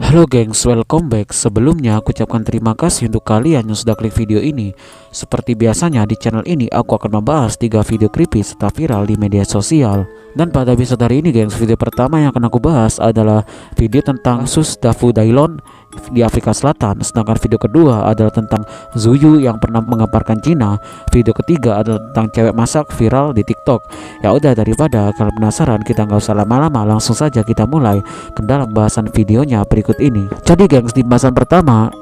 Halo gengs, welcome back. Sebelumnya aku ucapkan terima kasih untuk kalian yang sudah klik video ini. Seperti biasanya di channel ini aku akan membahas 3 video creepy serta viral di media sosial. Dan pada episode hari ini gengs, video pertama yang akan aku bahas adalah video tentang kasus Dafu Dailon di Afrika Selatan. Sedangkan video kedua adalah tentang Zuyu yang pernah mengabarkan Cina. Video ketiga adalah tentang cewek masak viral di TikTok. Ya udah, daripada kalian penasaran, kita nggak usah lama-lama, langsung saja kita mulai ke dalam bahasan videonya berikut ini. Jadi gengs, di bahasan pertama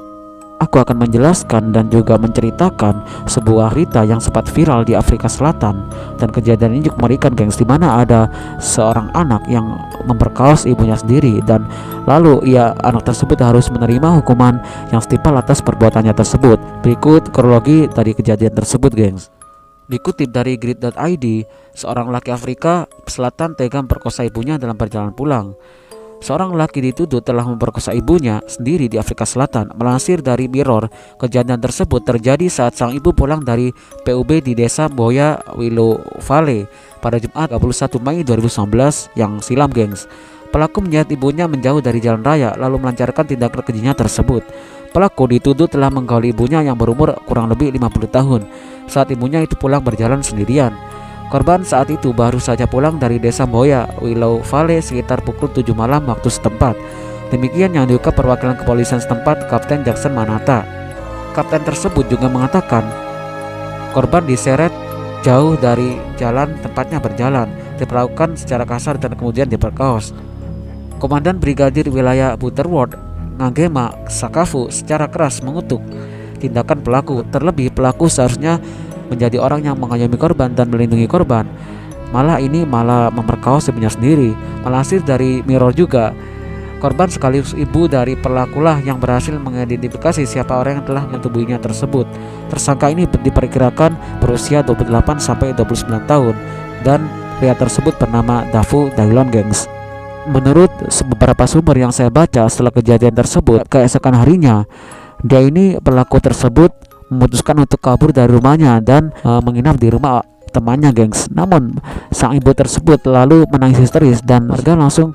aku akan menjelaskan dan juga menceritakan sebuah berita yang sempat viral di Afrika Selatan. Dan kejadian ini cukup mengerikan gengs, dimana ada seorang anak yang memperkaos ibunya sendiri, dan lalu anak tersebut harus menerima hukuman yang setimpal atas perbuatannya tersebut. Berikut kronologi dari kejadian tersebut gengs. Dikutip dari grid.id, seorang laki Afrika Selatan tega memperkosa ibunya dalam perjalanan pulang. Seorang laki dituduh telah memperkosa ibunya sendiri di Afrika Selatan. Melansir dari Mirror, kejadian tersebut terjadi saat sang ibu pulang dari PUB di desa Boya Willow Valley pada Jumat 21 Mei 2019 yang silam gengs. Pelaku menyeret ibunya menjauh dari jalan raya lalu melancarkan tindakan kejinya tersebut. Pelaku dituduh telah menggauli ibunya yang berumur kurang lebih 50 tahun saat ibunya itu pulang berjalan sendirian. Korban saat itu baru saja pulang dari desa Boya Willow Valley sekitar pukul 7 malam waktu setempat. Demikian yang diungkap perwakilan kepolisian setempat, Kapten Jackson Manata. Kapten tersebut juga mengatakan korban diseret jauh dari jalan tempatnya berjalan, diperlakukan secara kasar dan kemudian diperkaos. Komandan Brigadir Wilayah Butterworth, Ngagema Sakafu, secara keras mengutuk tindakan pelaku. Terlebih pelaku seharusnya menjadi orang yang mengayomi korban dan melindungi korban, malah memperkaos ibunya sendiri. Melansir dari Mirror juga, korban sekaligus ibu dari pelakulah yang berhasil mengidentifikasi siapa orang yang telah menyetubuhinya tersebut. Tersangka ini diperkirakan berusia 28 sampai 29 tahun dan pria tersebut bernama Dafu Dailon gengs. Menurut beberapa sumber yang saya baca, setelah kejadian tersebut keesokan harinya pelaku tersebut memutuskan untuk kabur dari rumahnya dan menginap di rumah temannya gengs. Namun sang ibu tersebut lalu menangis histeris dan warga langsung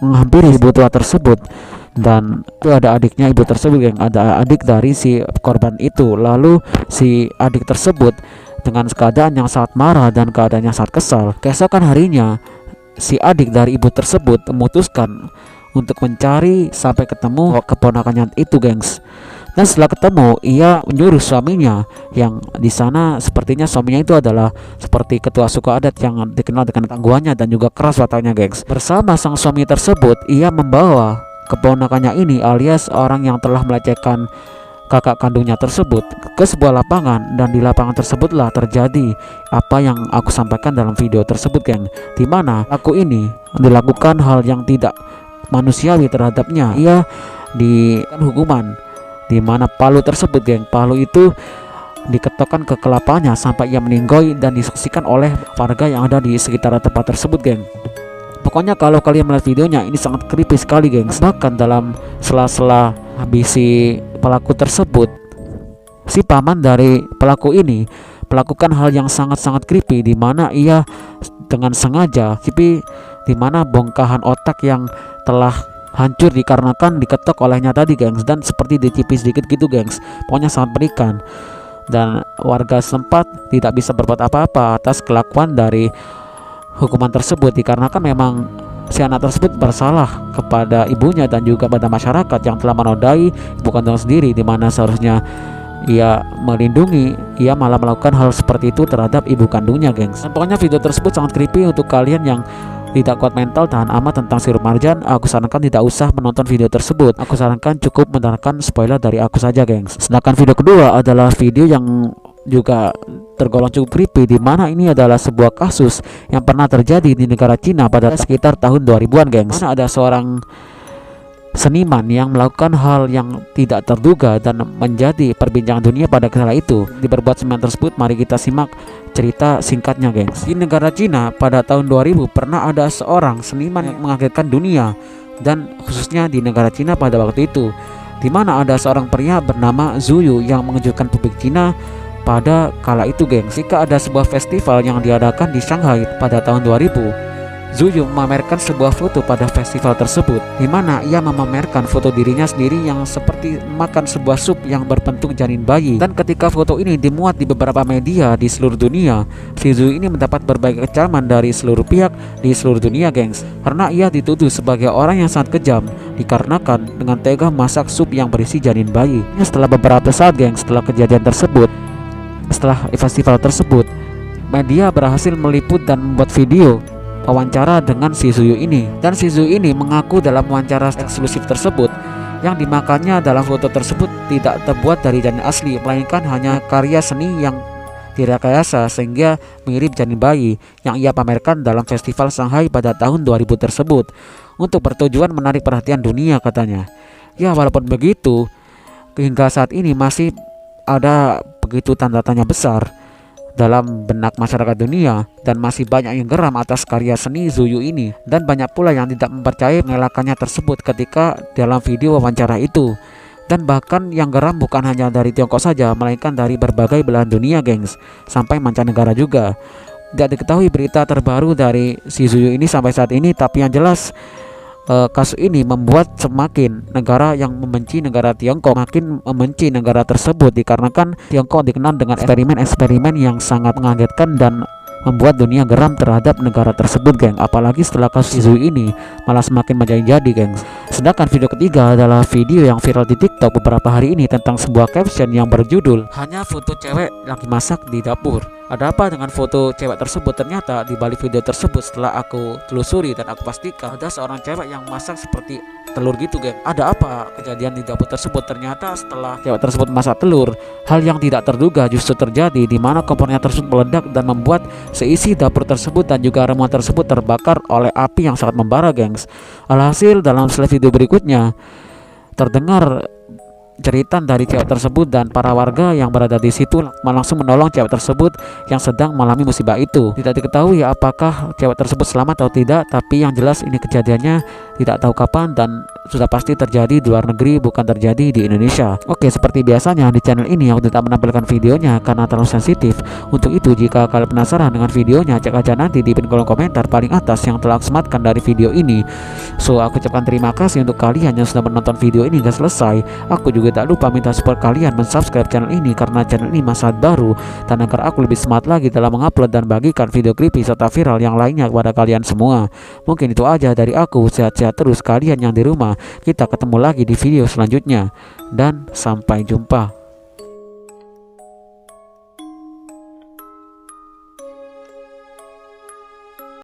menghampiri ibu tua tersebut. Dan itu ada adiknya ibu tersebut geng, ada adik dari si korban itu. Lalu si adik tersebut dengan keadaan yang sangat marah dan keadaan yang sangat kesal. Keesokan harinya si adik dari ibu tersebut memutuskan untuk mencari sampai ketemu keponakannya itu gengs. Dan setelah ketemu, ia menyuruh suaminya yang di sana sepertinya suaminya itu adalah seperti ketua suku adat yang dikenal dengan tangguhannya dan juga keras wataknya gengs. Bersama sang suami tersebut, ia membawa keponakannya ini alias orang yang telah melecehkan kakak kandungnya tersebut ke sebuah lapangan, dan di lapangan tersebutlah terjadi apa yang aku sampaikan dalam video tersebut geng, dimana aku ini dilakukan hal yang tidak manusiawi terhadapnya. Ia diberikan hukuman di mana palu tersebut geng, palu itu diketokkan ke kelapanya sampai ia meninggoy dan disaksikan oleh warga yang ada di sekitar tempat tersebut geng. Pokoknya kalau kalian melihat videonya, ini sangat creepy sekali geng. Bahkan dalam sela-sela habis si pelaku tersebut, si paman dari pelaku ini melakukan hal yang sangat-sangat creepy, di mana ia dengan sengaja di mana bongkahan otak yang telah hancur dikarenakan diketok olehnya tadi gengs, dan seperti dicipis sedikit gitu gengs. Pokoknya sangat mengerikan, dan warga setempat tidak bisa berbuat apa-apa atas kelakuan dari hukuman tersebut, dikarenakan memang si anak tersebut bersalah kepada ibunya dan juga pada masyarakat yang telah menodai ibu kandung sendiri, dimana seharusnya ia melindungi, ia malah melakukan hal seperti itu terhadap ibu kandungnya gengs. Dan pokoknya video tersebut sangat creepy. Untuk kalian yang tidak kuat mental tahan amat tentang sirup marjan, aku sarankan tidak usah menonton video tersebut. Aku sarankan cukup mendengarkan spoiler dari aku saja gengs. Sedangkan video kedua adalah video yang juga tergolong cukup creepy, di mana ini adalah sebuah kasus yang pernah terjadi di negara Cina pada sekitar tahun 2000-an gengs. Mana ada seorang seniman yang melakukan hal yang tidak terduga dan menjadi perbincangan dunia pada kala itu. Diperbuat seniman tersebut, mari kita simak cerita singkatnya gengs. Di negara Cina pada tahun 2000 pernah ada seorang seniman yang mengagetkan dunia, dan khususnya di negara Cina pada waktu itu, di mana ada seorang pria bernama Zuyu yang mengejutkan publik Cina pada kala itu gengs. Jika ada sebuah festival yang diadakan di Shanghai pada tahun 2000, Zuyu memamerkan sebuah foto pada festival tersebut, di mana ia memamerkan foto dirinya sendiri yang seperti makan sebuah sup yang berbentuk janin bayi. Dan ketika foto ini dimuat di beberapa media di seluruh dunia, si Zuyu ini mendapat berbagai kecaman dari seluruh pihak di seluruh dunia, gengs, karena ia dituduh sebagai orang yang sangat kejam dikarenakan dengan tega masak sup yang berisi janin bayi. Setelah beberapa saat, gengs, setelah kejadian tersebut, setelah festival tersebut, media berhasil meliput dan membuat video wawancara dengan si Zuyu ini, dan si Zuyu ini mengaku dalam wawancara eksklusif tersebut yang dimakannya dalam foto tersebut tidak terbuat dari janin asli, melainkan hanya karya seni yang direkayasa sehingga mirip janin bayi yang ia pamerkan dalam festival Shanghai pada tahun 2000 tersebut untuk bertujuan menarik perhatian dunia, katanya. Ya, walaupun begitu, hingga saat ini masih ada begitu tanda tanya besar dalam benak masyarakat dunia, dan masih banyak yang geram atas karya seni Zuyu ini, dan banyak pula yang tidak mempercayai pengelakannya tersebut ketika dalam video wawancara itu. Dan bahkan yang geram bukan hanya dari Tiongkok saja, melainkan dari berbagai belahan dunia, gengs, sampai mancanegara juga. Tidak diketahui berita terbaru dari si Zuyu ini sampai saat ini, tapi yang jelas kasus ini membuat semakin negara yang membenci negara Tiongkok makin membenci negara tersebut, dikarenakan Tiongkok dikenal dengan eksperimen-eksperimen yang sangat mengagetkan dan membuat dunia geram terhadap negara tersebut, geng. Apalagi setelah kasus Zuyu ini malah semakin menjadi-jadi, geng. Sedangkan video ketiga adalah video yang viral di TikTok beberapa hari ini tentang sebuah caption yang berjudul "Hanya foto cewek lagi masak di dapur". Ada apa dengan foto cewek tersebut? Ternyata di balik video tersebut, setelah aku telusuri dan aku pastikan, ada seorang cewek yang masak seperti telur gitu, geng. Ada apa kejadian di dapur tersebut? Ternyata setelah cewek tersebut masak telur, hal yang tidak terduga justru terjadi, di mana kompornya tersebut meledak dan membuat seisi dapur tersebut dan juga ramuan tersebut terbakar oleh api yang sangat membara, gengs. Alhasil dalam slide video berikutnya terdengar cerita dari cewek tersebut, dan para warga yang berada di situ langsung menolong cewek tersebut yang sedang mengalami musibah itu. Tidak diketahui apakah cewek tersebut selamat atau tidak, tapi yang jelas ini kejadiannya tidak tahu kapan dan sudah pasti terjadi di luar negeri, bukan terjadi di Indonesia. Oke, seperti biasanya di channel ini aku tidak menampilkan videonya karena terlalu sensitif. Untuk itu, jika kalian penasaran dengan videonya, cek aja nanti di pin kolom komentar paling atas yang telah aku sematkan dari video ini. So, aku ucapkan terima kasih untuk kalian yang sudah menonton video ini hingga selesai. Aku juga tak lupa minta support kalian mensubscribe channel ini karena channel ini masih baru, dan agar aku lebih semangat lagi dalam mengupload dan bagikan video creepy serta viral yang lainnya kepada kalian semua. Mungkin itu aja dari aku. Sehat-sehat terus kalian yang di rumah. Kita ketemu lagi di video selanjutnya, dan sampai jumpa.